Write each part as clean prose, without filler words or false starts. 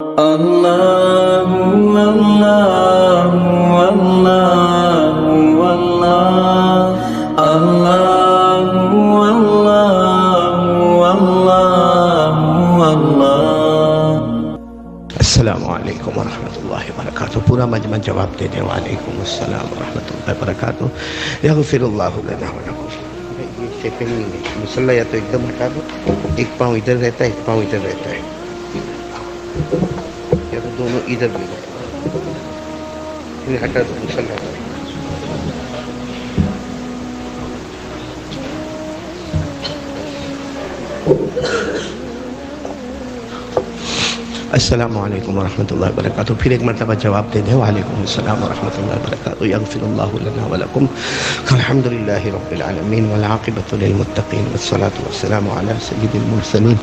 اللہ اللہ اللہ اللہ اللہ اللہ اللہ۔ السلام علیکم ورحمۃ اللہ وبرکاتہ۔ پورا مجمع جواب دے دیں۔ وعلیکم السلام ورحمۃ اللہ وبرکاتہ۔ یغفر اللہ لنا ولکم۔ یہ شیپنگ نہیں ہے، مسلح یا تو ایک دم ہٹا دو، ایک پاؤں ادھر رہتا ہے ایک پاؤں ادھر رہتا ہے، یا تو دونوں ادھر بھی پھر ہٹا دو مسلح کو۔ السلام علیکم ورحمۃ اللہ وبرکاتہ۔ پھر ایک مرتبہ جواب دے دیں۔ وعلیکم السلام ورحمۃ اللہ وبرکاتہ۔ یغفر اللہ لنا ولکم۔ الحمد للہ رب العالمین والعاقبۃ للمتقین والصلاۃ والسلام علی سید المرسلین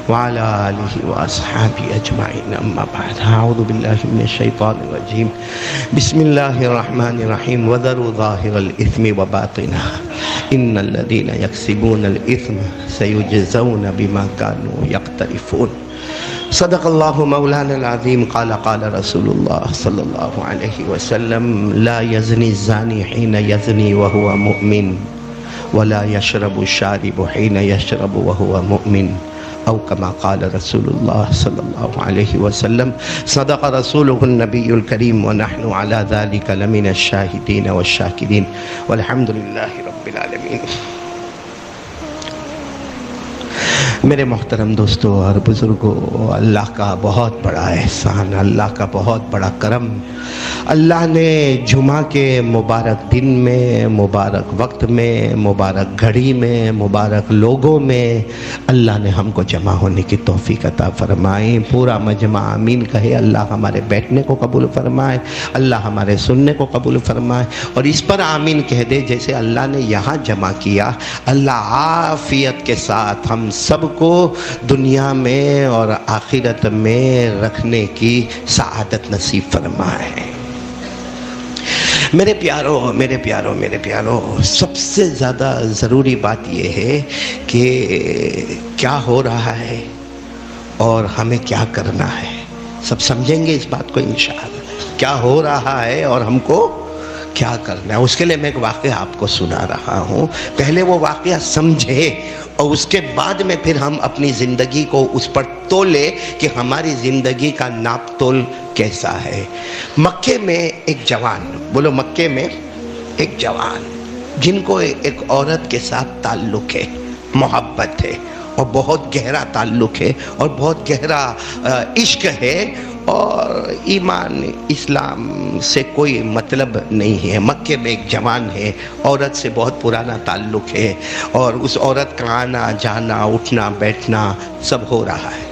وعلی آلہ واصحابہ اجمعین، اما بعد۔ اعوذ باللہ من الشیطان الرجیم، بسم اللہ الرحمن الرحیم۔ وذروا ظاہر الاثم وباطنہ ان الذین یکسبون الاثم سیجزون بما کانوا یقترفون۔ صدق اللہ مولانا العظیم۔ قال قال رسول اللہ صلی اللہ علیہ وسلم، لا یزنی الزانی حین یزنی وهو مؤمن ولا یشرب الشارب حین یشرب وهو مؤمن، او کما قال رسول اللہ صلی اللہ علیہ وسلم۔ صدق رسولہ النبی الکریم ونحن علی ذلک لمن الشاہدین والشاکرین والحمد للہ رب العالمین۔ میرے محترم دوستو اور بزرگوں، اللہ کا بہت بڑا احسان، اللہ کا بہت بڑا کرم، اللہ نے جمعہ کے مبارک دن میں، مبارک وقت میں، مبارک گھڑی میں، مبارک لوگوں میں اللہ نے ہم کو جمع ہونے کی توفیق عطا فرمائی۔ پورا مجمع آمین کہے۔ اللہ ہمارے بیٹھنے کو قبول فرمائے، اللہ ہمارے سننے کو قبول فرمائے، اور اس پر آمین کہہ دے جیسے اللہ نے یہاں جمع کیا، اللہ عافیت کے ساتھ ہم سب کو دنیا میں اور آخرت میں رکھنے کی سعادت نصیب فرمائے۔ میرے پیارو میرے پیارو میرے پیارو، سب سے زیادہ ضروری بات یہ ہے کہ کیا ہو رہا ہے اور ہمیں کیا کرنا ہے۔ سب سمجھیں گے اس بات کو انشاءاللہ، کیا ہو رہا ہے اور ہم کو کیا کرنا ہے۔ اس کے لیے میں ایک واقعہ آپ کو سنا رہا ہوں، پہلے وہ واقعہ سمجھے اور اس کے بعد میں پھر ہم اپنی زندگی کو اس پر تولے کہ ہماری زندگی کا ناپ تول کیسا ہے۔ مکے میں ایک جوان، بولو مکے میں ایک جوان، جن کو ایک عورت کے ساتھ تعلق ہے، محبت ہے، اور بہت گہرا تعلق ہے، اور بہت گہرا عشق ہے، اور ایمان اسلام سے کوئی مطلب نہیں ہے۔ مکے میں ایک جوان ہے، عورت سے بہت پرانا تعلق ہے، اور اس عورت کا آنا جانا اٹھنا بیٹھنا سب ہو رہا ہے۔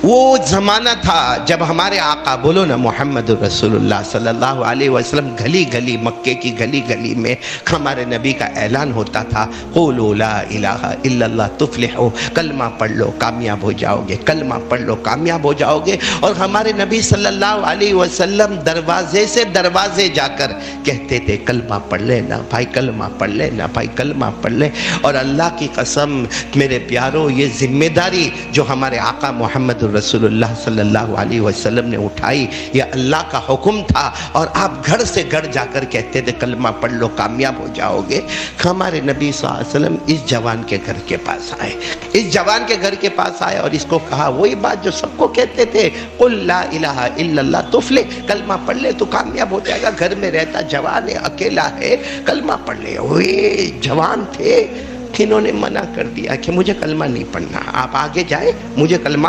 وہ زمانہ تھا جب ہمارے آقا، بولو نا محمد رسول اللہ صلی اللہ علیہ وسلم، گلی گلی، مکے کی گلی گلی میں ہمارے نبی کا اعلان ہوتا تھا، قولوا لا الہ الا اللہ تفلحوا، کلمہ پڑھ لو کامیاب ہو جاؤ گے، کلمہ پڑھ لو کامیاب ہو جاؤ گے۔ اور ہمارے نبی صلی اللہ علیہ وسلم دروازے سے دروازے جا کر کہتے تھے، کلمہ پڑھ لینا بھائی، کلمہ پڑھ لینا بھائی، کلمہ پڑھ لے۔ اور اللہ کی قسم میرے پیارو، یہ ذمہ داری جو ہمارے آقا محمد رسول اللہ صلی اللہ علیہ وسلم نے اٹھائی، یہ اللہ کا حکم تھا، اور آپ گھر سے گھر جا کر کہتے تھے کلمہ پڑھ لو کامیاب ہو جاؤ گے۔ ہمارے نبی صلی اللہ علیہ وسلم اس جوان کے گھر کے پاس آئے، اس جوان کے گھر کے پاس آئے اور اس کو کہا وہی بات جو سب کو کہتے تھے، قل لا الہ الا اللہ تفلح، کلمہ پڑھ لے تو کامیاب ہو جائے گا۔ گھر میں رہتا جوان ہے، اکیلا ہے، کلمہ پڑھ لے۔ وہی جوان تھے، انہوں نے منع کر دیا کہ مجھے کلمہ نہیں پڑھنا، آپ آگے جائیں، مجھے کلمہ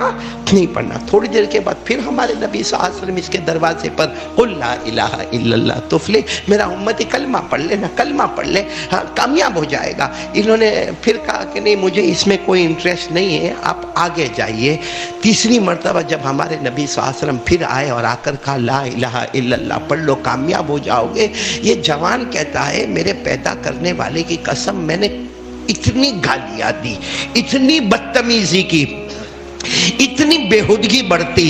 نہیں پڑھنا۔ تھوڑی دیر کے بعد پھر ہمارے نبی صلی اللہ علیہ وسلم اس کے دروازے پر، قل لا الہ الا اللہ تفلح، میرا امتی کلمہ پڑھ لینا، کلمہ پڑھ لے، ہاں کامیاب ہو جائے گا۔ انہوں نے پھر کہا کہ نہیں، مجھے اس میں کوئی انٹرسٹ نہیں ہے، آپ آگے جائیے۔ تیسری مرتبہ جب ہمارے نبی صلی اللہ علیہ وسلم پھر آئے اور آ کر کہا لا الہ الا اللہ پڑھ لو کامیاب ہو جاؤ گے، یہ جوان کہتا ہے میرے پیدا کرنے والے کی قسم، میں نے اتنی گالیاں دی، اتنی بدتمیزی کی، اتنی بےہودگی بڑھتی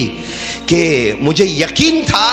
کہ مجھے یقین تھا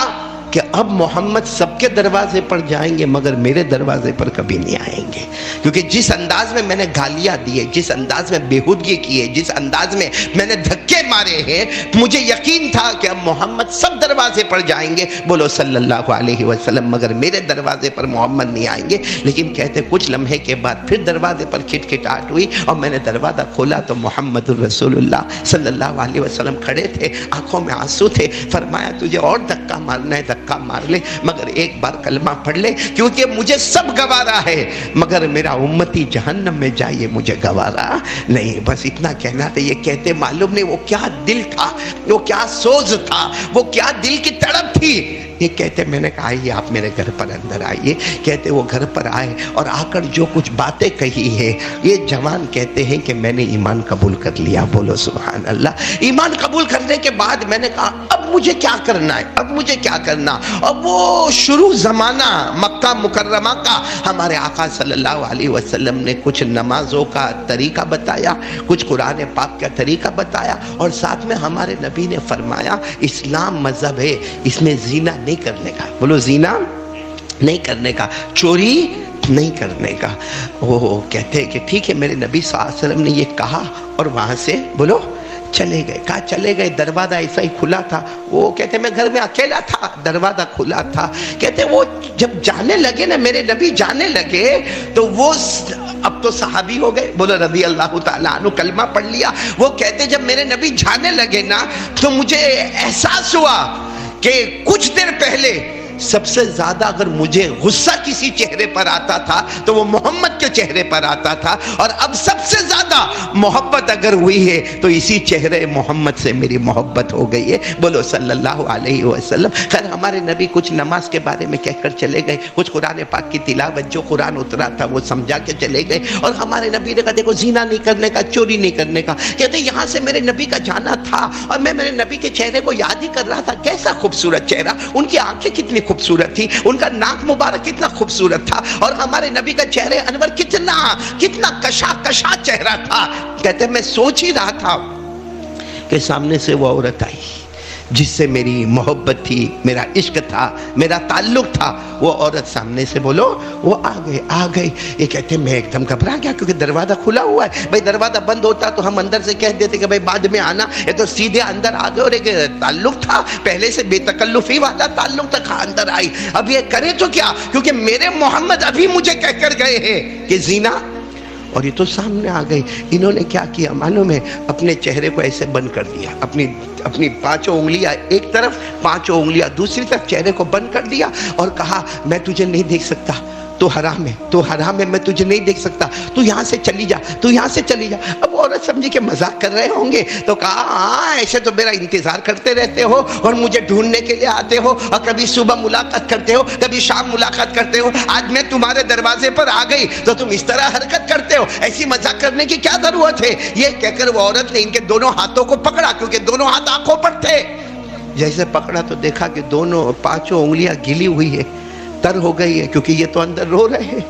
کہ اب محمد سب کے دروازے پر جائیں گے مگر میرے دروازے پر کبھی نہیں آئیں گے، کیونکہ جس انداز میں میں نے گالیاں دیے، جس انداز میں بےہودگی کیے، جس انداز میں میں نے دھکے مارے ہیں، مجھے یقین تھا کہ اب محمد سب دروازے پر جائیں گے، بولو صلی اللہ علیہ وسلم، مگر میرے دروازے پر محمد نہیں آئیں گے۔ لیکن کہتے کچھ لمحے کے بعد پھر دروازے پر کھٹکھٹاہٹ ہوئی اور میں نے دروازہ کھولا تو محمد الرسول اللہ صلی اللہ علیہ وسلم کھڑے تھے، آنکھوں میں آنسو تھے۔ فرمایا تجھے اور دھکا مارنا ہے دھکا مار لے، مگر ایک بار کلمہ پڑھ لے، کیونکہ مجھے سب گوارا ہے مگر میرا امتی جہنم میں جائے مجھے گوارا نہیں۔ بس اتنا کہنا تھا۔ یہ کہتے معلوم نہیں وہ کیا دل تھا، وہ کیا سوز تھا، وہ کیا دل کی تڑپ تھی۔ یہ کہتے میں نے کہا آئیے آپ میرے گھر پر اندر آئیے۔ کہتے وہ گھر پر آئے اور آ کر جو کچھ باتیں کہی ہے، یہ جوان کہتے ہیں کہ میں نے ایمان قبول کر لیا، بولو سبحان اللہ۔ ایمان قبول کرنے کے بعد میں نے کہا اب مجھے کیا کرنا ہے، اب مجھے کیا کرنا۔ اب وہ شروع زمانہ مکہ مکرمہ کا ہمارے آقا صلی اللہ علیہ وسلم نے کچھ نمازوں کا طریقہ بتایا، کچھ قرآن پاک کا طریقہ بتایا، اور ساتھ میں ہمارے نبی نے فرمایا اسلام مذہب ہے، اس میں زنا نہیں کرنے کا، بولو زنا نہیں کرنے کا، چوری نہیں کرنے کا۔ وہ کہتے ہیں کہ ٹھیک ہے، میرے نبی صلی اللہ علیہ وسلم نے یہ کہا اور وہاں سے بولو چلے گئے۔ کہا چلے گئے، دروازہ ایسا ہی کھلا تھا۔ وہ کہتے میں گھر میں اکیلا تھا، دروازہ کھلا تھا۔ کہتے وہ جب جانے لگے نا، میرے نبی جانے لگے تو وہ اب تو صحابی ہو گئے، بولو رضی اللہ تعالیٰ عنہ، کلمہ پڑھ لیا۔ وہ کہتے جب میرے نبی جانے لگے نا تو مجھے احساس ہوا کہ کچھ دیر پہلے سب سے زیادہ اگر مجھے غصہ کسی چہرے پر آتا تھا تو وہ محمد کے چہرے پر آتا تھا، اور اب سب سے زیادہ محبت اگر ہوئی ہے تو اسی چہرے محمد سے میری محبت ہو گئی ہے، بولو صلی اللہ علیہ وسلم۔ خیر ہمارے نبی کچھ نماز کے بارے میں کہہ کر چلے گئے، کچھ قرآن پاک کی تلاوت جو قرآن اترا تھا وہ سمجھا کے چلے گئے، اور ہمارے نبی نے کہا دیکھو زنا نہیں کرنے کا، چوری نہیں کرنے کا۔ کہتے یہاں سے میرے نبی کا جانا تھا اور میں میرے نبی کے چہرے کو یاد ہی کر رہا تھا، کیسا خوبصورت چہرہ، ان کی آنکھیں کتنی خوبصورت تھی، ان کا ناک مبارک کتنا خوبصورت تھا، اور ہمارے نبی کا چہرے انور کتنا کشا چہرہ تھا۔ کہتے میں سوچ ہی رہا تھا کہ سامنے سے وہ عورت آئی جس سے میری محبت تھی، میرا عشق تھا، میرا تعلق تھا، وہ عورت سامنے سے بولو وہ آ گئی۔ یہ کہتے میں ایک دم گھبرا گیا کیونکہ دروازہ کھلا ہوا ہے، بھائی دروازہ بند ہوتا تو ہم اندر سے کہہ دیتے کہ بھائی بعد میں آنا، یہ تو سیدھے اندر آ گئے، اور ایک تعلق تھا پہلے سے بے تکلفی والا تعلق تھا، اندر آئی۔ اب یہ کرے تو کیا، کیونکہ میرے محمد ابھی مجھے کہہ کر گئے ہیں کہ زنا، اور یہ تو سامنے آ گئی۔ انہوں نے کیا کیا معلوم ہے، اپنے چہرے کو ایسے بند کر دیا، اپنی پانچوں انگلیاں ایک طرف، پانچوں انگلیاں دوسری طرف، چہرے کو بند کر دیا اور کہا میں تجھے نہیں دیکھ سکتا، تو حرام ہے، میں تجھے نہیں دیکھ سکتا، تو یہاں سے چلی جا۔ اب عورت سمجھی کہ مذاق کر رہے ہوں گے تو کہا ہاں ایسے تو میرا انتظار کرتے رہتے ہو اور مجھے ڈھونڈنے کے لیے آتے ہو، اور کبھی صبح ملاقات کرتے ہو، کبھی شام ملاقات کرتے ہو، آج میں تمہارے دروازے پر آ گئی تو تم اس طرح حرکت کرتے ہو، ایسی مذاق کرنے کی کیا ضرورت ہے۔ یہ کہہ کر وہ عورت نے ان کے دونوں ہاتھوں کو پکڑا، کیونکہ دونوں ہاتھ آنکھوں پر تھے۔ جیسے پکڑا تو دیکھا کہ دونوں پانچوں انگلیاں گلی ہوئی ہے، تر ہو گئی ہے، کیونکہ یہ تو اندر رو رہے ہیں۔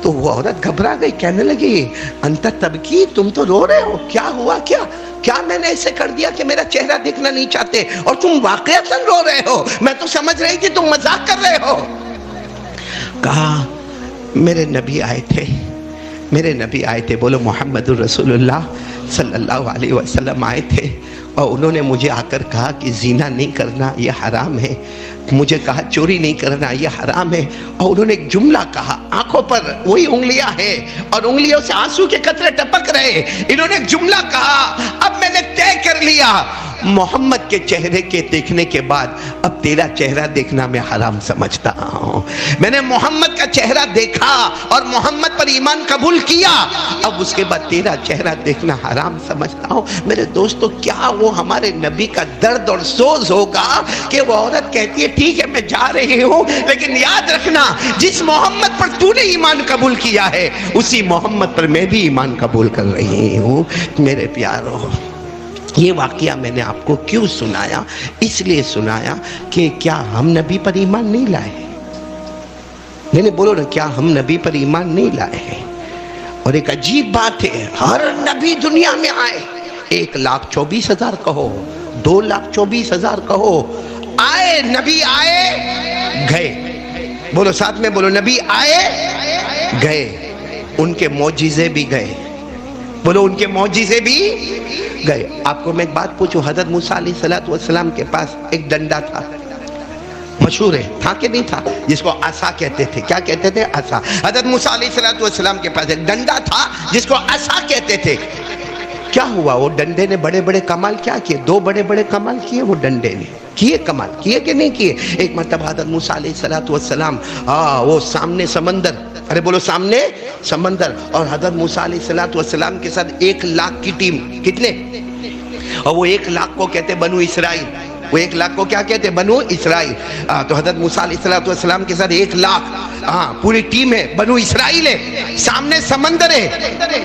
تو وہ عورت گھبرا گئی، کہنے لگی انت تبکی، تم تو رو رہے ہو، کیا ہوا، کیا میں نے ایسے کر دیا کہ میرا چہرہ دیکھنا نہیں چاہتے، اور تم واقعتاً رو رہے ہو، میں تو سمجھ رہی تھی تم مذاق کر رہے ہو۔ کہا میرے نبی آئے تھے، بولو محمد الرسول اللہ صلی اللہ علیہ وسلم آئے تھے، اور انہوں نے مجھے آ کر کہا کہ زنا نہیں کرنا یہ حرام ہے، مجھے کہا چوری نہیں کرنا یہ حرام ہے، اور انہوں نے ایک جملہ کہا، آنکھوں پر وہی انگلیاں ہیں اور انگلیوں سے آنسو کے قطرے ٹپک رہے، انہوں نے ایک جملہ کہا اب میں نے طے کر لیا محمد کے چہرے کے دیکھنے کے بعد اب تیرا چہرہ دیکھنا میں حرام سمجھتا ہوں۔ میں نے محمد کا چہرہ دیکھا اور محمد پر ایمان قبول کیا، اب اس کے بعد تیرا چہرہ دیکھنا حرام سمجھتا ہوں۔ میرے دوستو کیا وہ ہمارے نبی کا درد اور سوز ہوگا کہ وہ عورت کہتی ہے ٹھیک ہے میں جا رہی ہوں، لیکن یاد رکھنا جس محمد پر تو نے ایمان قبول کیا ہے اسی محمد پر میں بھی ایمان قبول کر رہی ہوں۔ میرے پیارو، یہ واقعہ میں نے آپ کو کیوں سنایا؟ اس لیے سنایا کہ کیا ہم نبی پر ایمان نہیں لائے؟ نہیں بولو نا، کیا ہم نبی پر ایمان نہیں لائے ہیں؟ اور ایک عجیب بات ہے، ہر نبی دنیا میں آئے، 1,24,000 کہو، 2,24,000 کہو، آئے نبی آئے گئے، بولو ساتھ میں بولو، نبی آئے گئے، ان کے معجزے بھی گئے، بولو ان کے معجزے بھی گئے۔ آپ کو میں ایک بات پوچھوں، حضرت موسیٰ علیہ السلام کے پاس ایک ڈنڈا تھا، مشہور ہے، تھا کہ نہیں تھا، جس کو عصا کہتے تھے، کیا کہتے تھے؟ عصا۔ حضرت موسیٰ علیہ السلام کے پاس ایک ڈنڈا تھا جس کو عصا کہتے تھے۔ کیا ہوا؟ وہ ڈنڈے نے بڑے بڑے کمال کیا کیے؟ دو بڑے بڑے کمال کیے وہ ڈنڈے نے، کیے کمال، کیے کہ نہیں کیے؟ ایک مرتبہ حضرت موسیٰ علیہ السلام وہ سامنے سمندر، ارے بولو سامنے سمندر، اور حضرت موسیٰ علیہ السلام کے ساتھ 1,00,000 کی ٹیم، کتنے؟ اور وہ 1,00,000 کو کہتے بنو اسرائیل، وہ 1,00,000 کو کیا کہتے؟ بنو اسرائیل۔ تو حضرت موسیٰ علیہ السلام کے ساتھ 1,00,000 پوری ٹیم ہے، بنو اسرائیل ہے، سامنے سمندر ہے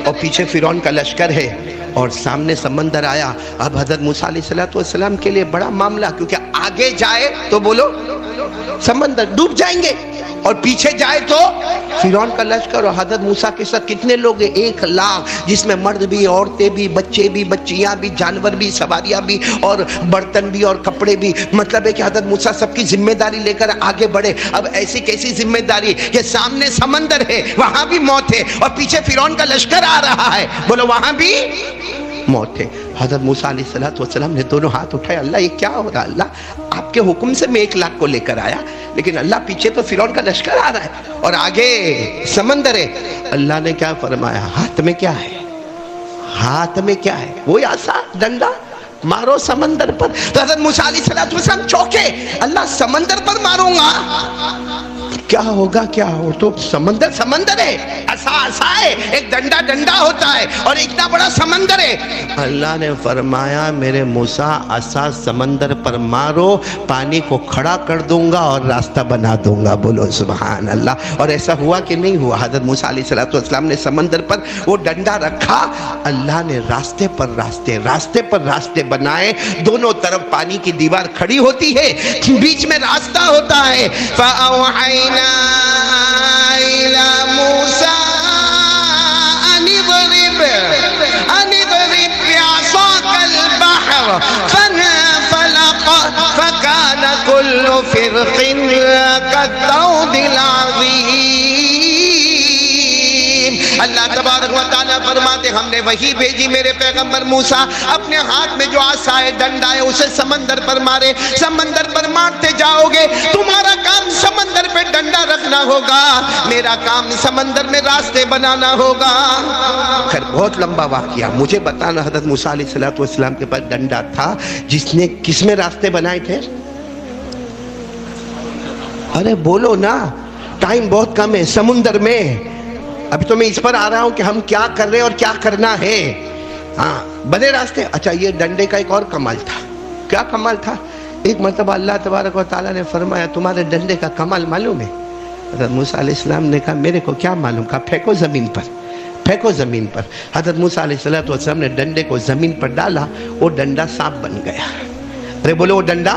اور پیچھے فرعون کا لشکر ہے، اور سامنے سمندر آیا۔ اب حضرت موسیٰ علیہ السلام کے لیے بڑا معاملہ، کیونکہ آگے جائے تو بولو سمندر ڈوب جائیں گے، اور پیچھے جائے تو فرعون کا لشکر، اور حضرت موسیٰ کے ساتھ کتنے لوگ ہیں؟ 1,00,000، جس میں مرد بھی، عورتیں بھی، بچے بھی، بچیاں بھی، جانور بھی، سواریاں بھی، اور برتن بھی اور کپڑے بھی۔ مطلب ہے کہ حضرت موسیٰ سب کی ذمہ داری لے کر آگے بڑھے۔ اب ایسی کیسی ذمہ داری کہ سامنے سمندر ہے، وہاں بھی موت ہے، اور پیچھے فرعون کا لشکر آ رہا ہے، بولو وہاں بھی موت ہے۔ حضرت موسیٰ علیہ السلام نے دونوں ہاتھ اٹھائے، اللہ یہ کیا ہو رہا؟ اللہ آپ کے حکم سے میں 1,00,000 کو لے کر آیا، لیکن اللہ پیچھے تو فرعون کا لشکر آ رہا ہے اور آگے سمندر ہے۔ اللہ نے کیا فرمایا؟ ہاتھ میں کیا ہے؟ ہاتھ میں کیا ہے؟ وہی عصا، ڈنڈا، مارو سمندر پر۔ تو حضرت موسیٰ علیہ السلام چوکے، اللہ سمندر پر ماروں گا کیا ہوگا؟ کیا ہو تو سمندر سمندر ہے، عصا عصا ہے، ایک ڈنڈا ڈنڈا ہوتا ہے، اور اتنا بڑا سمندر ہے۔ اللہ نے فرمایا میرے موسیٰ عصا سمندر پر مارو، پانی کو کھڑا کر دوں گا اور راستہ بنا دوں گا، بولو سبحان اللہ۔ اور ایسا ہوا کہ نہیں ہوا؟ حضرت موسیٰ علیہ السلام نے سمندر پر وہ ڈنڈا رکھا، اللہ نے راستے پر راستے بنائے، دونوں طرف پانی کی دیوار کھڑی ہوتی ہے، بیچ میں راستہ ہوتا ہے۔ فَأَوْحَيْنَا إِلَى مُوسَىٰ أَنِ اضْرِبْ بِعَصَاكَ الْبَحْرَ فَانْفَلَقَ فَكَانَ كُلُّ فِرْقٍ كَالطَّوْدِ الْعَظِيمِ۔ اللہ تبارک و تعالیٰ فرماتے ہم نے وحی بھیجی میرے پیغمبر موسیٰ، اپنے ہاتھ میں جو عصا ہے، ڈنڈا ہے، اسے سمندر پر مارے، سمندر پر مارتے جاؤ گے، تمہارا کام سمندر پہ ڈنڈا رکھنا ہوگا، میرا کام سمندر میں راستے بنانا ہوگا۔ خیر بہت لمبا واقعہ، مجھے بتانا حضرت موسیٰ علیہ السلام کے پاس ڈنڈا تھا، جس نے کس میں راستے بنائے تھے؟ ارے بولو نا، ٹائم بہت کم ہے، سمندر میں۔ ابھی تو میں اس پر آ رہا ہوں کہ ہم کیا کر رہے ہیں اور کیا کرنا ہے۔ ہاں بنے راستے۔ اچھا یہ ڈنڈے کا ایک اور کمال تھا، کیا کمال تھا؟ ایک مرتبہ اللہ تبارک و تعالیٰ نے فرمایا تمہارے ڈنڈے کا کمال معلوم ہے؟ حضرت موسیٰ علیہ السلام نے کہا میرے کو کیا معلوم؟ کہا پھینکو زمین پر، پھینکو زمین پر۔ حضرت موسیٰ علیہ السلام نے ڈنڈے کو زمین پر ڈالا، وہ ڈنڈا سانپ بن گیا۔ ارے بولو وہ ڈنڈا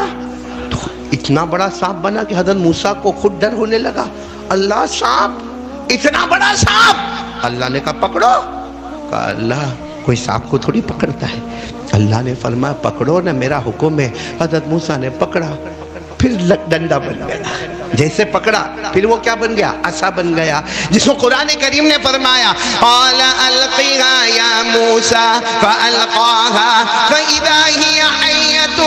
تو اتنا بڑا سانپ بنا کہ حضرت موسیٰ کو خود ڈر ہونے لگا، اللہ سانپ، اتنا بڑا سانپ۔ اللہ نے کہا پکڑو، کہا اللہ کوئی سانپ کو تھوڑی پکڑتا ہے۔ اللہ نے فرمایا پکڑو نا، میرا حکم ہے۔ حضرت موسیٰ نے پکڑا، پھر ڈنڈا بن گیا، جیسے پکڑا پھر وہ کیا بن گیا؟ عصا بن گیا، جس کو قرآن کریم نے فرمایا قال القها یا موسیٰ فالقاها فاذا هي حیۃ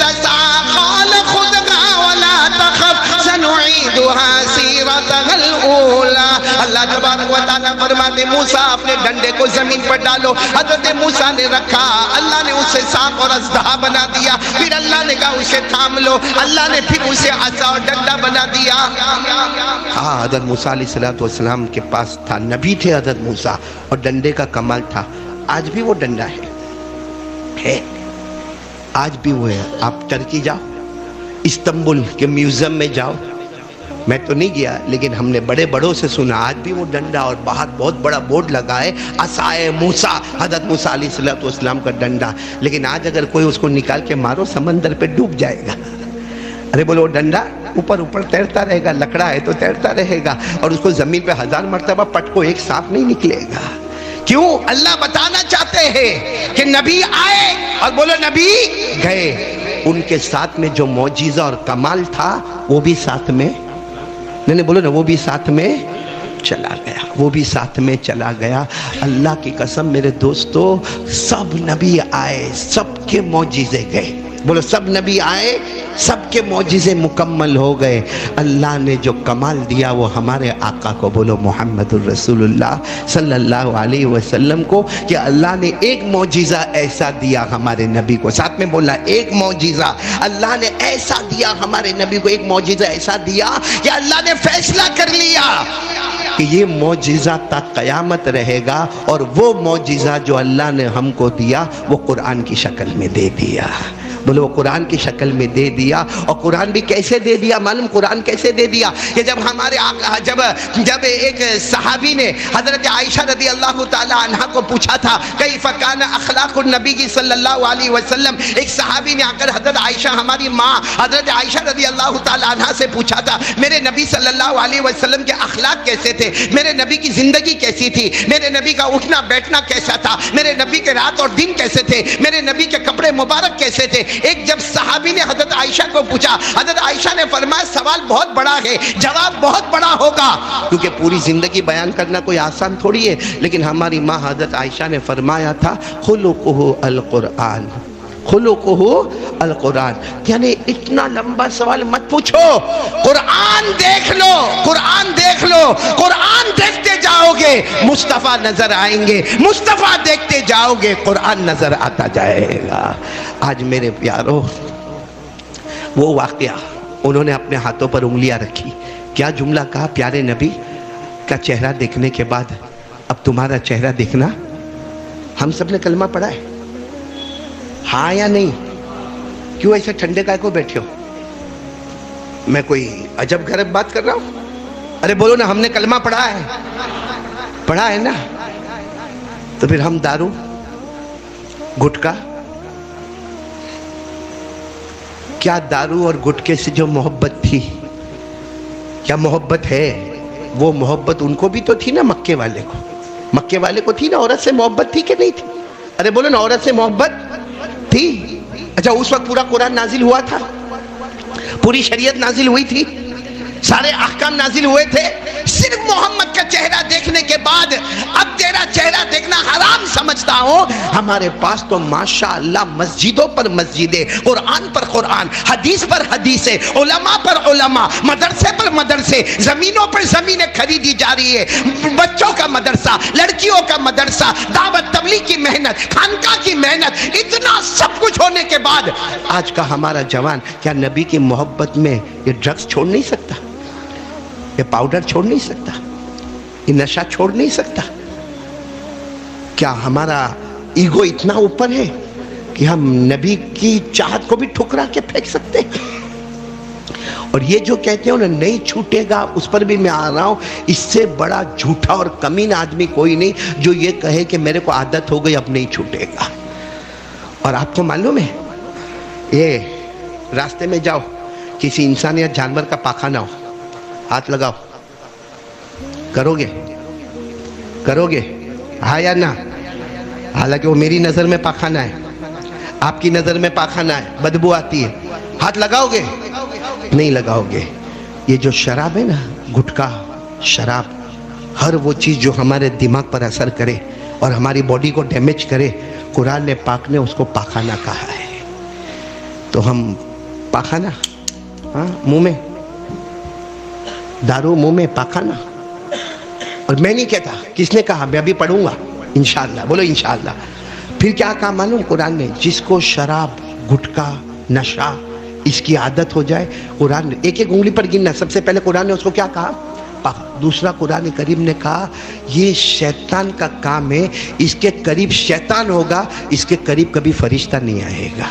تسعى قال خذها ولا تخف سنعيدها سیرتها الاولى۔ اللہ تبارک و تعالیٰ فرماتے موسیٰ اپنے ڈنڈے کو زمین پر ڈالو۔ حضرت موسیٰ نے رکھا، اللہ نے اسے سانپ اور اژدہا بنا دیا، پھر اللہ نے کہا اسے تھام لو، اللہ نے پھر اسے عصا اور ڈنڈا بنا دیا۔ ہاں حضرت موسیٰ علیہ السلام کے پاس تھا، نبی تھے حضرت موسیٰ، اور ڈنڈے کا کمال تھا۔ آج بھی وہ ڈنڈا ہے، آج بھی وہ ہے۔ آپ ترکی جاؤ، استنبول کے میوزیم میں جاؤ، میں تو نہیں گیا لیکن ہم نے بڑے بڑوں سے سنا، آج بھی وہ ڈنڈا، اور باہر بہت بڑا بورڈ لگا ہے عصائے موسیٰ، حضرت موسیٰ علیہ السلام کا ڈنڈا۔ لیکن آج اگر کوئی اس کو نکال کے مارو سمندر پہ ڈوب جائے گا۔ ارے بولو ڈنڈا اوپر اوپر تیرتا رہے گا، لکڑا ہے تو تیرتا رہے گا، اور اس کو زمین پہ 1000 مرتبہ پٹکو ایک سانپ نہیں نکلے گا۔ کیوں؟ اللہ بتانا چاہتے ہیں کہ نبی آئے، اور بولو نبی گئے۔ ان کے ساتھ میں جو معجزہ اور کمال تھا وہ بھی ساتھ میں، نہیں بولو نا، وہ بھی ساتھ میں چلا گیا، وہ بھی ساتھ میں چلا گیا۔ اللہ کی قسم میرے دوستو، سب نبی آئے، سب کے معجزے گئے، بولو سب نبی آئے، سب کے معجزے مکمل ہو گئے۔ اللہ نے جو کمال دیا وہ ہمارے آقا کو، بولو محمد الرسول اللہ صلی اللہ علیہ وسلم کو، کہ اللہ نے ایک معجزہ ایسا دیا ہمارے نبی کو، ساتھ میں بولا ایک معجزہ اللہ نے ایسا دیا ہمارے نبی کو، ایک معجزہ ایسا دیا کہ اللہ نے فیصلہ کر لیا کہ یہ معجزہ تا قیامت رہے گا، اور وہ معجزہ جو اللہ نے ہم کو دیا وہ قرآن کی شکل میں دے دیا، بولو وہ قرآن کی شکل میں دے دیا۔ اور قرآن بھی کیسے دے دیا معلوم؟ قرآن کیسے دے دیا کہ جب ہمارے آقا جب ایک صحابی نے حضرت عائشہ رضی اللہ تعالی عنہ کو پوچھا تھا کیف کان اخلاق النبی صلی اللہ علیہ وسلم، ایک صحابی نے آ کر حضرت عائشہ ہماری ماں حضرت عائشہ رضی اللہ تعالی عنہ سے پوچھا تھا میرے نبی صلی اللہ علیہ وسلم کے اخلاق کیسے تھے، میرے نبی کی زندگی کیسی تھی، میرے نبی کا اٹھنا بیٹھنا کیسا تھا، میرے نبی کے رات اور دن کیسے تھے، میرے نبی کے کپڑے مبارک کیسے تھے۔ ایک جب صحابی نے حضرت عائشہ کو پوچھا، حضرت عائشہ نے فرمایا سوال بہت بڑا ہے، جواب بہت بڑا ہوگا، کیونکہ پوری زندگی بیان کرنا کوئی آسان تھوڑی ہے، لیکن ہماری ماں حضرت عائشہ نے فرمایا تھا خلقہ القرآن، خلقہ القرآن، یعنی اتنا لمبا سوال مت پوچھو، قرآن دیکھ لو، قرآن دیکھ لو، قرآن دیکھتے جاؤ گے مصطفیٰ نظر آئیں گے، مصطفیٰ دیکھتے جاؤ گے قرآن نظر آتا جائے گا۔ آج میرے پیارو وہ واقعہ، انہوں نے اپنے ہاتھوں پر انگلیاں رکھی، کیا جملہ کہا، پیارے نبی کا چہرہ دیکھنے کے بعد اب تمہارا چہرہ دیکھنا۔ ہم سب نے کلمہ پڑھا ہے، ہاں یا نہیں؟ کیوں ایسے ٹھنڈے کائے کو بیٹھے ہو؟ میں کوئی عجب غریب بات کر رہا ہوں؟ ارے بولو نا، ہم نے کلمہ پڑھا ہے، پڑھا ہے نا؟ تو پھر ہم دارو گٹکا، کیا دارو اور گٹکے سے جو محبت تھی، کیا محبت ہے؟ وہ محبت ان کو بھی تو تھی نا، مکے والے کو، مکے والے کو تھی نا، عورت سے محبت تھی کہ نہیں تھی؟ ارے بولو نا، عورت سے محبت تھی۔ اچھا اس وقت پورا قرآن نازل ہوا تھا، پوری شریعت نازل ہوئی تھی، سارے احکام نازل ہوئے تھے، صرف محمد کا چہرہ دیکھنے کے بعد اب تیرا چہرہ دیکھنا حرام سمجھتا ہوں۔ ہمارے پاس تو ماشاءاللہ مسجدوں پر مسجدیں، قرآن پر قرآن، حدیث پر حدیثیں، علماء پر علماء، مدرسے پر مدرسے، زمینوں پر زمینیں خریدی جا رہی ہے، بچوں کا مدرسہ، لڑکیوں کا مدرسہ، دعوت تبلیغ کی محنت، خانقاہ کی محنت، اتنا سب کچھ ہونے کے بعد آج کا ہمارا جوان کیا نبی کی محبت میں یہ ڈرگز چھوڑ نہیں سکتا، یہ پاؤڈر چھوڑ نہیں سکتا، یہ نشہ چھوڑ نہیں سکتا؟ کیا ہمارا ایگو اتنا اوپر ہے کہ ہم نبی کی چاہت کو بھی ٹھکرا کے پھینک سکتے ہیں؟ اور یہ جو کہتے ہیں انہیں نہیں چھوٹے گا، اس پر بھی میں آ رہا ہوں، اس سے بڑا جھوٹا اور کمین آدمی کوئی نہیں جو یہ کہے کہ میرے کو عادت ہو گئی اب نہیں چھوٹے گا۔ اور آپ کو معلوم ہے، یہ راستے میں جاؤ، کسی انسان یا جانور کا پاخانہ ہو، ہاتھ لگاؤ، کرو گے؟ کرو گے ہاں یا نہ؟ حالانکہ وہ میری نظر میں پاخانہ ہے، آپ کی نظر میں پاخانہ ہے، بدبو آتی ہے، ہاتھ لگاؤ گے؟ نہیں لگاؤ گے۔ یہ جو شراب ہے نا، گٹکا، شراب، ہر وہ چیز جو ہمارے دماغ پر اثر کرے اور ہماری باڈی کو ڈیمیج کرے، قرآن پاک نے اس کو پاخانہ کہا ہے۔ تو ہم پاخانہ، ہاں منہ میں دارو، منہ میں پاخانہ۔ اور میں نہیں کہتا، کس نے کہا؟ میں ابھی پڑھوں گا انشاءاللہ، بولو انشاءاللہ۔ پھر کیا کہا معلوم قرآن نے؟ جس کو شراب، گٹکا، نشہ اس کی عادت ہو جائے، قرآن نے ایک ایک انگلی پر گننا، سب سے پہلے قرآن نے اس کو کیا کہا؟ دوسرا قرآن کریم نے کہا یہ شیطان کا کام ہے، اس کے قریب شیطان ہوگا، اس کے قریب کبھی فرشتہ نہیں آئے گا۔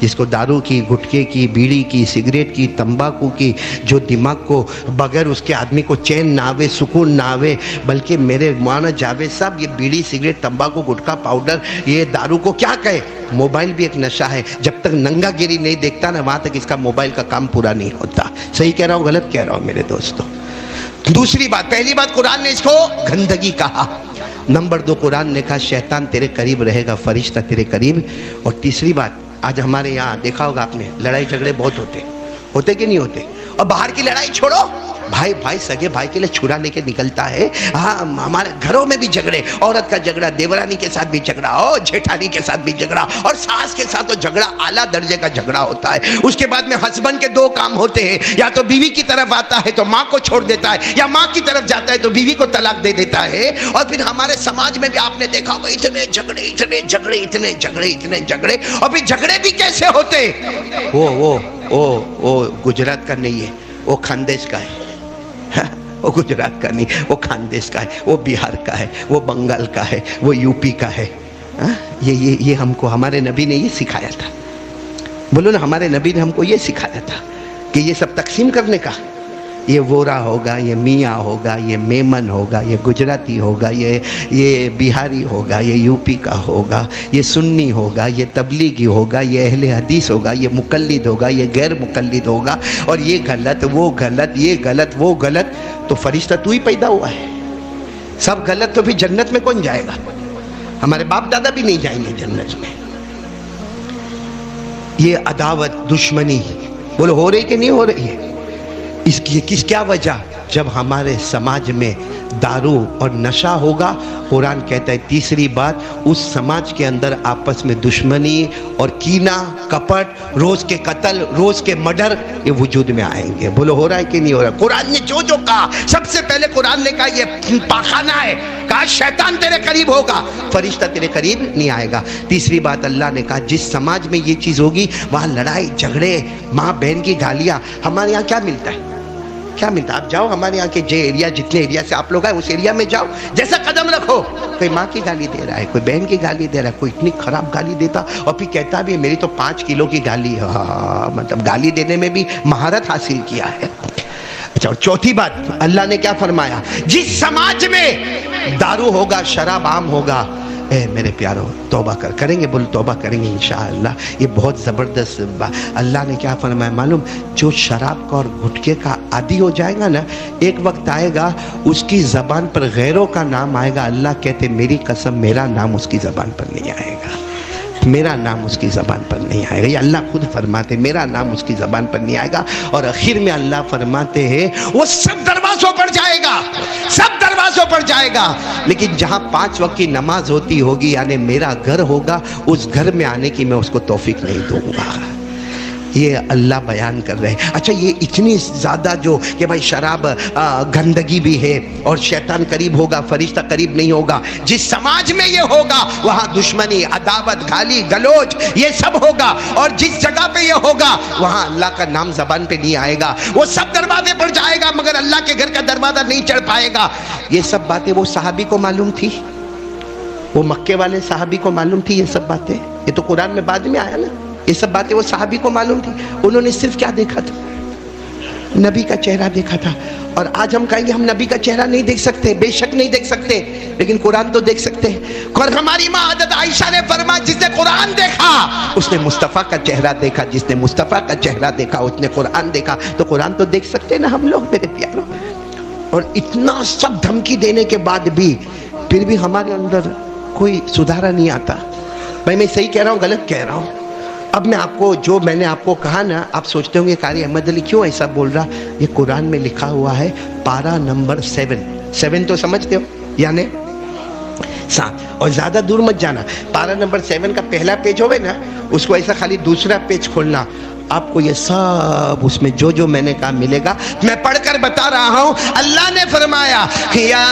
جس کو دارو کی، گٹکے کی، بیڑی کی، سگریٹ کی، تمباکو کی، جو دماغ کو بغیر اس کے آدمی کو چین نہ آوے، سکون نہ آوے، بلکہ میرے مولانا جاوید صاحب یہ بیڑی، سگریٹ، تمباکو، گٹکا، پاؤڈر، یہ دارو کو کیا کہے؟ موبائل بھی ایک نشہ ہے، جب تک ننگا گیری نہیں دیکھتا نا وہاں تک اس کا موبائل کا کام پورا نہیں ہوتا۔ صحیح کہہ رہا ہوں غلط کہہ رہا ہوں میرے دوستوں؟ دوسری بات، پہلی بات قرآن نے اس کو گندگی کہا، نمبر دو قرآن نے کہا شیطان تیرے قریب رہے گا، فرشتہ تیرے قریب، اور تیسری بات آج ہمارے یہاں دیکھا ہوگا آپ نے لڑائی جھگڑے بہت ہوتے کہ نہیں ہوتے؟ اور باہر کی لڑائی چھوڑو، بھائی سگے بھائی کے لیے چھرا لے کے نکلتا ہے. ہاں ہمارے گھروں میں بھی جھگڑے، عورت کا جھگڑا دیورانی کے ساتھ بھی جھگڑا، اور جیٹھانی کے ساتھ بھی جھگڑا، اور ساس کے ساتھ تو جھگڑا اعلیٰ درجے کا جھگڑا ہوتا ہے. اس کے بعد میں ہسبینڈ کے دو کام ہوتے ہیں، یا تو بیوی کی طرف آتا ہے تو ماں کو چھوڑ دیتا ہے، یا ماں کی طرف جاتا ہے تو بیوی کو طلاق دے دیتا ہے. اور پھر ہمارے سماج میں بھی آپ نے دیکھا ہوگا اتنے جھگڑے. اور پھر جھگڑے بھی کیسے ہوتے؟ وہ گجرات کا نہیں ہے، وہ خاندیش کا ہے. وہ گجرات کا نہیں، وہ خاندیش کا ہے، وہ بہار کا ہے، وہ بنگال کا ہے، وہ یو پی کا ہے. یہ ہم کو ہمارے نبی نے یہ سکھایا تھا. بولو نا، ہمارے نبی نے ہم کو یہ سکھایا تھا کہ یہ سب تقسیم کرنے کا. یہ وورا ہوگا، یہ میاں ہوگا، یہ میمن ہوگا، یہ گجراتی ہوگا، یہ بہاری ہوگا، یہ یو پی کا ہوگا، یہ سنی ہوگا، یہ تبلیغی ہوگا، یہ اہل حدیث ہوگا، یہ مقلد ہوگا، یہ غیر مقلد ہوگا، اور یہ غلط وہ غلط، یہ غلط وہ غلط. تو فرشتہ تو ہی پیدا ہوا ہے، سب غلط. تو پھر جنت میں کون جائے گا؟ ہمارے باپ دادا بھی نہیں جائیں گے جنت میں. یہ عداوت دشمنی بولو ہو رہی کہ نہیں ہو رہی ہے؟ اس کی کیا وجہ؟ جب ہمارے سماج میں دارو اور نشہ ہوگا، قرآن کہتا ہے تیسری بات، اس سماج کے اندر آپس میں دشمنی اور کینہ کپٹ، روز کے قتل، روز کے مرڈر، یہ وجود میں آئیں گے. بولو ہو رہا ہے کہ نہیں ہو رہا؟ قرآن نے جو کہا، سب سے پہلے قرآن نے کہا یہ پاخانہ ہے. کہا شیطان تیرے قریب ہوگا، فرشتہ تیرے قریب نہیں آئے گا. تیسری بات اللہ نے کہا جس سماج میں یہ چیز ہوگی وہاں لڑائی جھگڑے، ماں بہن کی گالیاں. ہمارے یہاں کیا ملتا ہے؟ کیا ملتا؟ آپ جاؤ ہمارے یہاں کے جتنے ایریا سے آپ لوگ آئے اس ایریا میں جاؤ، جیسا قدم رکھو کوئی ماں کی گالی دے رہا ہے، کوئی بہن کی گالی دے رہا ہے، کوئی اتنی خراب گالی دیتا اور پھر کہتا بھی میری تو 5 کلو کی گالی ہے. مطلب گالی دینے میں بھی مہارت حاصل کیا ہے. اچھا، اور چوتھی بات اللہ نے کیا فرمایا؟ جس سماج میں دارو ہوگا، شراب عام ہوگا، اے میرے پیارو توبہ کریں گے، بول توبہ کریں گے انشاءاللہ. یہ بہت زبردست اللہ نے کیا فرمایا معلوم؟ جو شراب کا اور گھٹکے کا عادی ہو جائے گا نا، ایک وقت آئے گا اس کی زبان پر غیروں کا نام آئے گا. اللہ کہتے میری قسم میرا نام اس کی زبان پر نہیں آئے گا، میرا نام اس کی زبان پر نہیں آئے گا. یہ اللہ خود فرماتے میرا نام اس کی زبان پر نہیں آئے گا. اور آخر میں اللہ فرماتے ہیں وہ سب دروازوں پر جائے گا، سب دروازوں پر جائے گا، لیکن جہاں 5 وقت کی نماز ہوتی ہوگی یعنی میرا گھر ہوگا، اس گھر میں آنے کی میں اس کو توفیق نہیں دوں گا. یہ اللہ بیان کر رہے ہیں. اچھا، یہ اتنی زیادہ جو کہ بھائی شراب گندگی بھی ہے اور شیطان قریب ہوگا، فرشتہ قریب نہیں ہوگا. جس سماج میں یہ ہوگا وہاں دشمنی، عداوت، گالی گلوچ یہ سب ہوگا. اور جس جگہ پہ یہ ہوگا وہاں اللہ کا نام زبان پہ نہیں آئے گا. وہ سب دروازے پر جائے گا مگر اللہ کے گھر کا دروازہ نہیں چڑھ پائے گا. یہ سب باتیں وہ صحابی کو معلوم تھی، وہ مکے والے صحابی کو معلوم تھی یہ سب باتیں. یہ تو قرآن میں بعد میں آیا نا. یہ سب باتیں وہ صحابی کو معلوم تھی. انہوں نے صرف کیا دیکھا تھا؟ نبی کا چہرہ دیکھا تھا. اور آج ہم کہیں گے ہم نبی کا چہرہ نہیں دیکھ سکتے، بے شک نہیں دیکھ سکتے، لیکن قرآن تو دیکھ سکتے ہیں. اور ہماری ماں حضرت عائشہ نے فرمایا جس نے قرآن دیکھا اس نے مصطفیٰ کا چہرہ دیکھا، جس نے مصطفیٰ کا چہرہ دیکھا اس نے قرآن دیکھا. تو قرآن تو دیکھ سکتے نا ہم لوگ میرے پیاروں. اور اتنا سب دھمکی دینے کے بعد بھی پھر بھی ہمارے اندر کوئی سدھارا نہیں آتا. بھائی میں صحیح کہہ رہا ہوں غلط کہہ رہا ہوں؟ اب میں آپ کو جو میں نے آپ کو کہا نا، آپ سوچتے ہوں گے قاری احمد علی کیوں ایسا بول رہا؟ یہ قرآن میں لکھا ہوا ہے پارہ نمبر 7 تو سمجھتے ہو یعنی 7. اور زیادہ دور مت جانا، پارہ نمبر 7 کا پہلا پیج ہوئے نا، اس کو ایسا خالی دوسرا پیج کھولنا، آپ کو یہ سب اس میں جو میں نے کہا ملے گا. میں پڑھ کر بتا رہا ہوں. اللہ نے فرمایا یا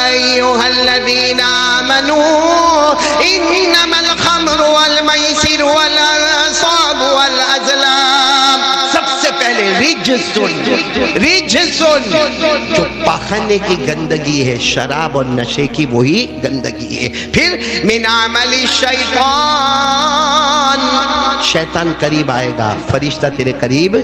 ایھا الذین آمنوا انما الخمر والمیسر والانصاب والازلام. سب سے پہلے رجسن جو پاخانے کی گندگی ہے، شراب اور نشے کی وہی گندگی ہے. پھر من عمل الشیطان، شیطان قریب آئے گا، فرشتہ تیرے قریب.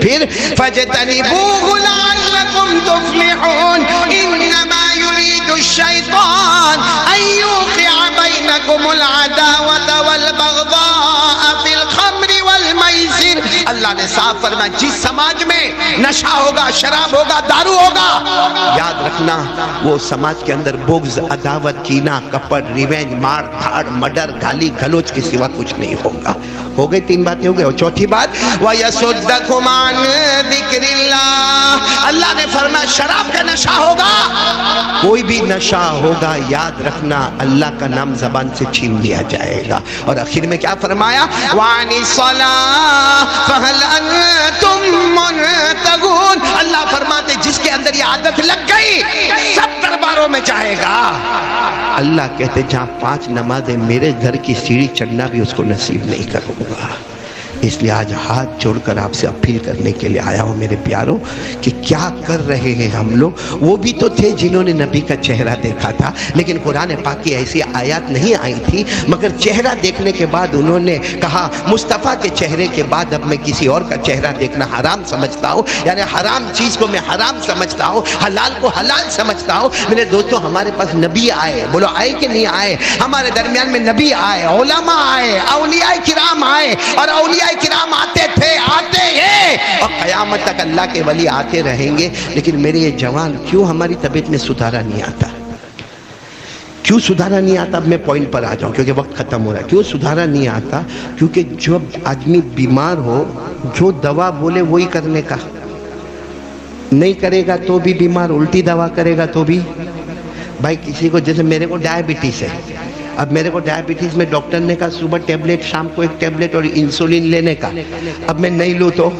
پھر فَاجْتَنِبُوهُ لَعَلَّكُمْ تُفْلِحُونَ إِنَّمَا يُرِيدُ الشَّيْطَانُ أَن يُوقِعَ بَيْنَكُمُ الْعَدَاوَةَ وَالْبَغْضَاءَ فِي الْخَمْرِ وَالْمَيْسِرِ. اللہ نے صاف فرمایا جس سماج میں نشہ ہوگا، شراب ہوگا، دارو ہوگا، یاد رکھنا وہ سماج کے اندر بغض، عداوت، کینہ، کپٹ، ریونج، مار دھاڑ، مڈر، گالی گلوچ کے سوا کچھ نہیں ہوگا۔ ہو گئی 3 باتیں ہو گئی۔ اور چوتھی بات وَيَصُدَّكُمْ عَنْ ذِكْرِ اللَّهِ، اللہ نے فرمایا شراب کا نشہ ہوگا، کوئی بھی نشہ ہوگا، یاد رکھنا اللہ کا نام زبان سے چھین لیا جائے گا۔ اور آخر میں کیا فرمایا؟ وَعَنِ الصَّلَاةِ فَهَلْ أَنْتُمْ مُنْتَهُونَ، اللہ فرماتے جس کے اندر یہ عادت لگ گئی سب درباروں میں جائے گا۔ اللہ کہتے جہاں 5 نمازیں میرے گھر کی سیڑھی چڑھنا بھی اس کو نصیب نہیں کروں گا۔ اس لیے آج ہاتھ جوڑ کر آپ سے اپیل کرنے کے لیے آیا ہوں میرے پیاروں کہ کیا کر رہے ہیں ہم لوگ۔ وہ بھی تو تھے جنہوں نے نبی کا چہرہ دیکھا تھا، لیکن قرآن پاک کی ایسی آیات نہیں آئی تھی، مگر چہرہ دیکھنے کے بعد انہوں نے کہا مصطفیٰ کے چہرے کے بعد اب میں کسی اور کا چہرہ دیکھنا حرام سمجھتا ہوں، یعنی حرام چیز کو میں حرام سمجھتا ہوں، حلال کو حلال سمجھتا ہوں۔ میرے دوستوں ہمارے پاس نبی آئے، بولو آئے کہ نہیں آئے؟ ہمارے درمیان میں نبی آئے، علماء آئے، اولیاء کرام آئے، اور اولیاء کرام آتے تھے، آتے ہیں، اور قیامت تک اللہ کے ولی آتے رہیں گے۔ لیکن میرے یہ جوان کیوں ہماری طبیعت میں سدھارا نہیں آتا؟ کیوں سدھارا نہیں آتا؟ اب میں پوائنٹ پر آ جاؤں کیونکہ وقت ختم ہو رہا ہے۔ کیوں سدھارا نہیں آتا؟ کیونکہ جب آدمی بیمار ہو جو دوا بولے وہی کرنے کا، نہیں کرے گا تو بھی بیمار، الٹی دوا کرے گا تو بھی۔ بھائی کسی کو جیسے میرے کو ڈائبٹیز ہے، اب میرے کو ڈائبٹیز میں ڈاکٹر نے کہا صبح ٹیبلٹ، شام کو 1 ٹیبلٹ اور انسولین لینے کا، اب میں نہیں لوں تو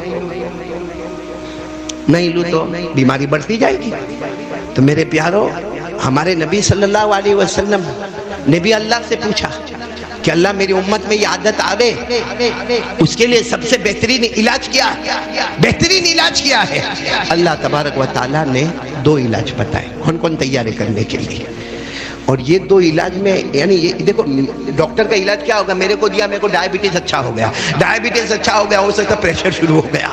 بیماری بڑھتی جائے گی۔ تو میرے پیارو ہمارے نبی صلی اللہ علیہ وسلم نے بھی اللہ سے پوچھا کہ اللہ میری امت میں یہ عادت آوے، اس کے لیے سب سے بہترین علاج کیا ہے؟ اللہ تبارک و تعالیٰ نے 2 علاج بتائے، کون تیاری کرنے کے لیے۔ اور یہ 2 علاج میں یعنی یہ دیکھو ڈاکٹر کا علاج کیا ہوگا، میرے کو دیا، میرے کو ڈائبٹیز اچھا ہو گیا، ڈائبٹیز اچھا ہو گیا، ہو سکتا پریشر شروع ہو گیا،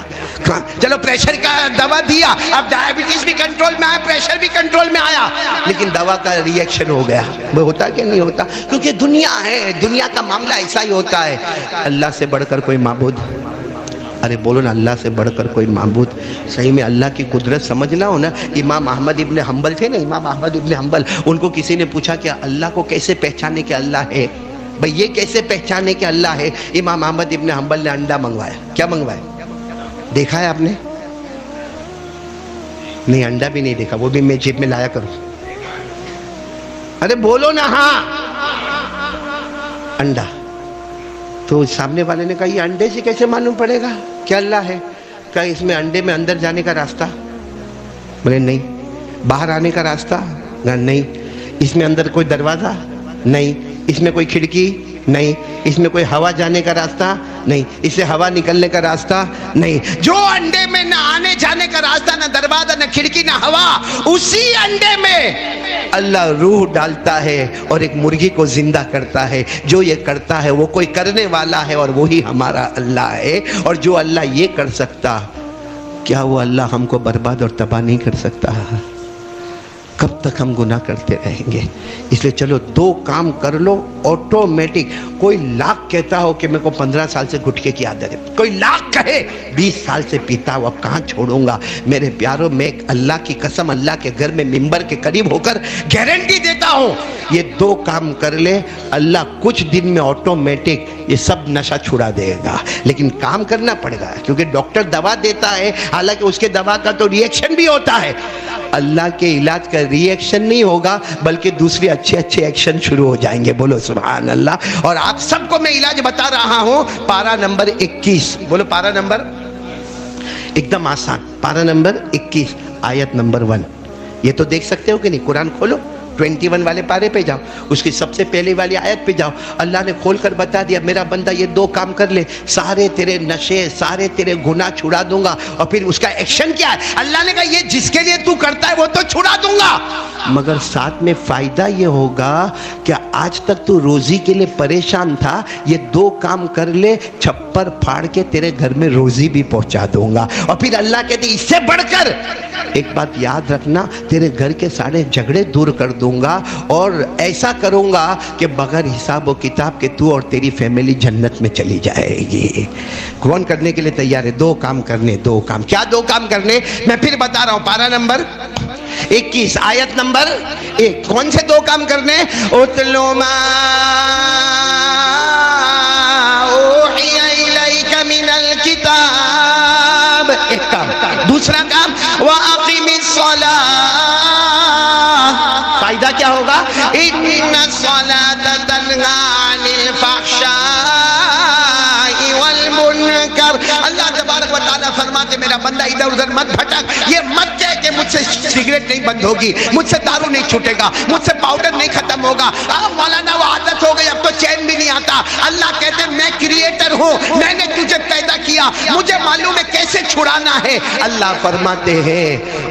چلو پریشر کا دوا دیا، اب ڈائبٹیز بھی کنٹرول میں آیا، پریشر بھی کنٹرول میں آیا، لیکن دوا کا ری ایکشن ہو گیا۔ وہ ہوتا کہ نہیں ہوتا؟ کیونکہ دنیا ہے، دنیا کا معاملہ ایسا ہی ہوتا ہے۔ اللہ سے بڑھ کر کوئی معبود، ارے بولو نا، اللہ سے بڑھ کر کوئی معبود؟ صحیح میں اللہ کی قدرت سمجھنا ہو نا۔ امام احمد ابن حنبل تھے نا، امام احمد ابن حنبل، ان کو کسی نے پوچھا کہ اللہ کو کیسے پہچانے کہ اللہ ہے؟ بھئی یہ کیسے پہچانے کہ اللہ ہے؟ امام احمد ابن حنبل نے انڈا منگوایا۔ کیا منگوایا؟ دیکھا ہے آپ نے؟ نہیں، انڈا بھی نہیں دیکھا، وہ بھی میں جیب میں لایا کروں۔ ارے بولو نا، ہاں انڈا۔ تو سامنے والے نے کہا یہ انڈے سے کیسے معلوم پڑے گا کہ اللہ ہے؟ کہا اس میں انڈے میں اندر جانے کا راستہ؟ بولے نہیں۔ باہر آنے کا راستہ؟ نہیں۔ اس میں اندر کوئی دروازہ؟ نہیں۔ اس میں کوئی کھڑکی؟ نہیں۔ اس میں کوئی ہوا جانے کا راستہ؟ نہیں۔ اس سے ہوا نکلنے کا راستہ؟ نہیں۔ جو انڈے میں نہ آنے جانے کا راستہ، نہ دروازہ، نہ کھڑکی، نہ ہوا، اسی انڈے میں اللہ روح ڈالتا ہے اور ایک مرغی کو زندہ کرتا ہے۔ جو یہ کرتا ہے وہ کوئی کرنے والا ہے، اور وہی ہمارا اللہ ہے۔ اور جو اللہ یہ کر سکتا، کیا وہ اللہ ہم کو برباد اور تباہ نہیں کر سکتا؟ کب تک ہم گناہ کرتے رہیں گے؟ اس لیے چلو 2 کام کر لو آٹومیٹک۔ کوئی لاکھ کہتا ہو کہ میرے کو 15 سال سے گٹکے کی عادت ہے، کوئی لاکھ کہے 20 سال سے پیتا ہوں، اب کہاں چھوڑوں گا؟ میرے پیاروں، میں اللہ کی قسم اللہ کے گھر میں ممبر کے قریب ہو کر گارنٹی دیتا ہوں، یہ 2 کام کر لے اللہ کچھ دن میں آٹومیٹک یہ سب نشہ چھڑا دے گا۔ لیکن کام کرنا پڑے گا، کیونکہ ڈاکٹر دوا دیتا ہے، حالانکہ اس کے دوا کا تو ری ایکشن بھی ہوتا ہے۔ اللہ کے علاج کا ری ایکشن نہیں ہوگا، بلکہ دوسرے اچھے ایکشن شروع ہو جائیں گے۔ بولو سبحان اللہ۔ اور آپ سب کو میں علاج بتا رہا ہوں۔ پارہ نمبر 21، بولو پارہ نمبر، ایک دم آسان، پارہ نمبر 21 آیت نمبر 1۔ یہ تو دیکھ سکتے ہو کہ نہیں؟ قرآن کھولو، 21 والے پارے پہ جاؤ، اس کی سب سے پہلے والی آیت پہ جاؤ۔ اللہ نے کھول کر بتا دیا میرا بندہ یہ 2 کام کر لے، سارے تیرے نشے، سارے تیرے گناہ چھڑا دوں گا۔ اور پھر اس کا ایکشن کیا ہے؟ اللہ نے کہا یہ جس کے لیے تو کرتا ہے وہ تو چھڑا دوں گا، مگر ساتھ میں فائدہ یہ ہوگا کہ آج تک تو روزی کے لیے پریشان تھا، یہ 2 کام کر لے، چھپر پھاڑ کے تیرے گھر میں روزی بھی پہنچا دوں گا۔ اور پھر اللہ کہتے اس سے بڑھ کر ایک بات یاد رکھنا، تیرے گھر کے سارے جھگڑے دور کر دوں گا اور ایسا کروں گا کہ بغیر حساب و کتاب کے تو اور تیری فیملی جنت میں چلی جائے گی. کون کرنے کے لیے تیار ہے؟ دو کام کرنے. دو کام کیا؟ دو کام کرنے میں پھر بتا رہا ہوں. پارہ نمبر 21 آیت نمبر 1. کون سے دو کام کرنے؟ اتلو ما اوحی الیک من الکتاب، ایک کام. دوسرا کام واقم الصلاۃ. فائدہ کیا ہوگا؟ ان الصلاۃ تنہی عن الفحشاء والمنکر. اللہ تبارک و تعالیٰ فرماتے میرا بندہ ادھر ادھر مت بھٹک. یہ مت کہہ کہ مجھ سے سگریٹ نہیں بند ہوگی، مجھ سے دارو نہیں چھوٹے گا، مجھ سے پاؤڈر نہیں ختم ہوگا. مولانا وہ عادت ہو گئی، اب تو چین بھی نہیں آتا. اللہ کہتے میں کریٹر ہوں، میں نے تجھے پیدا کیا، مجھے معلوم ہے کیسے چھڑانا ہے. اللہ فرماتے ہیں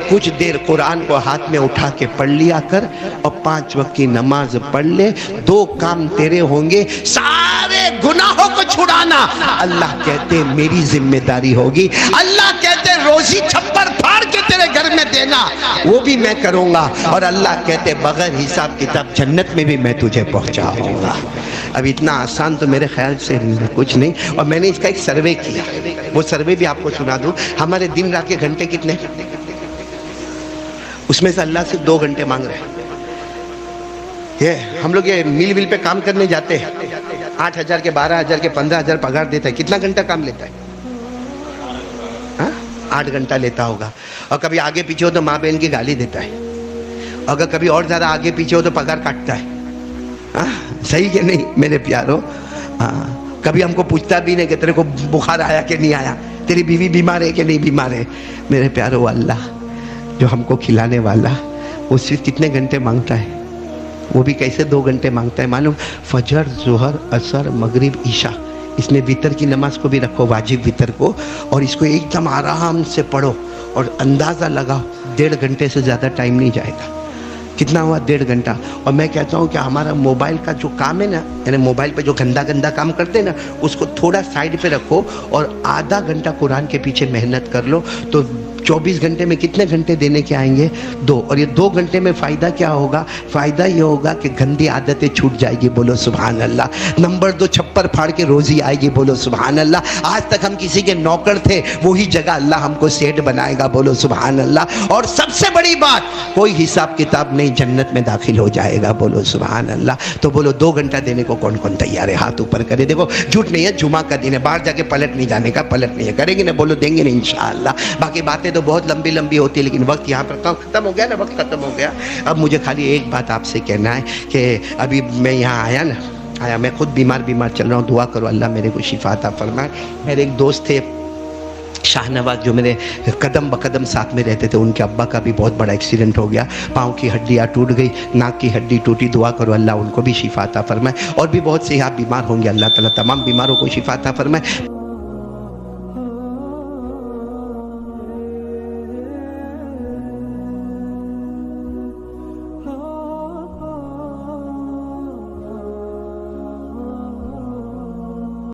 کچھ دیر قرآن کو ہاتھ میں اٹھا کے پڑھ لیا کر اور 5 وقت کی نماز پڑھ لے. 2 کام تیرے ہوں گے، سارے گناہوں کو چھڑانا اللہ کہتے میری ذمہ داری ہوگی. اللہ کہتے روزی چھپر پھاڑ کے تیرے گھر میں دینا وہ بھی میں کروں گا. اور اللہ کہتے بغیر حساب کتاب جنت میں بھی میں تجھے پہنچاؤں گا. اب اتنا آسان تو میرے خیال سے کچھ نہیں. اور میں نے اس کا ایک سروے کیا، وہ سروے بھی آپ کو سنا دوں. ہمارے دن رات کے گھنٹے کتنے؟ اس میں سے اللہ سے 2 گھنٹے مانگ رہے ہیں. یہ ہم لوگ یہ میل پہ کام کرنے جاتے ہیں، 8,000 کے 12,000 کے 15,000 پگار دیتا ہے. کتنا گھنٹہ کام لیتا ہے؟ 8 گھنٹہ لیتا ہوگا. اور کبھی آگے پیچھے ہو تو ماں بہن کی گالی دیتا ہے. اگر کبھی اور زیادہ آگے پیچھے ہو تو پگار کاٹتا ہے. صحیح کہ نہیں میرے پیارو؟ کبھی ہم کو پوچھتا بھی نہیں کہ تیرے کو بخار آیا کہ نہیں آیا، تیری بیوی بیمار ہے کہ نہیں بیمار ہے. میرے پیارو اللہ جو ہم کو کھلانے والا وہ صرف کتنے گھنٹے مانگتا ہے؟ وہ بھی کیسے 2 گھنٹے مانگتا ہے معلوم؟ فجر، ظہر، عصر، مغرب، عشاء. اس میں وتر کی نماز کو بھی رکھو، واجب وتر کو، اور اس کو ایک دم آرام سے پڑھو اور اندازہ لگاؤ 1.5 گھنٹے سے زیادہ ٹائم نہیں جائے گا. کتنا ہوا؟ 1.5 گھنٹہ. اور میں کہتا ہوں کہ ہمارا موبائل کا جو کام ہے نا، یعنی موبائل پہ جو گندا گندا کام کرتے ہیں نا، اس کو تھوڑا سائڈ پہ رکھو اور آدھا گھنٹہ قرآن کے پیچھے محنت کر لو تو 24 گھنٹے میں کتنے گھنٹے دینے کے آئیں گے؟ 2. اور یہ 2 گھنٹے میں فائدہ کیا ہوگا؟ فائدہ یہ ہوگا کہ گندی عادتیں چھوٹ جائے گی. بولو سبحان اللہ. نمبر 2 چھپر پھاڑ کے روزی آئے گی. بولو سبحان اللہ. آج تک ہم کسی کے نوکر تھے، وہی جگہ اللہ ہم کو سیٹ بنائے گا. بولو سبحان اللہ. اور سب سے بڑی بات کوئی حساب کتاب نہیں، جنت میں داخل ہو جائے گا. بولو سبحان اللہ. تو بولو 2 گھنٹہ دینے کو کون کون تیار ہے؟ ہاتھ اوپر کرے. دیکھو جھوٹ نہیں ہے، جمعہ کا دن ہے، باہر جا کے پلٹ نہیں جانے کا، پلٹ نہیں ہے. کریں گے نا؟ بولو دیں گے نا انشاءاللہ. باقی باتیں تو بہت لمبی لمبی ہوتی ہے لیکن وقت یہاں پر ختم ہو گیا نا، وقت ختم ہو گیا. اب مجھے خالی ایک بات آپ سے کہنا ہے کہ ابھی میں یہاں آیا، میں خود بیمار چل رہا ہوں. دعا کرو اللہ میرے کو شفا عطا فرمائے. میرے ایک دوست تھے شاہ نواز جو میرے قدم بقدم ساتھ میں رہتے تھے، ان کے ابا کا بھی بہت بڑا ایکسیڈنٹ ہو گیا. پاؤں کی ہڈیاں ٹوٹ گئی، ناک کی ہڈی ٹوٹی. دعا کرو اللہ ان کو بھی شفا عطا فرمائے. اور بھی بہت سے آپ بیمار ہوں گے، اللہ تعالیٰ تمام بیماروں کو شفا عطا فرمائے.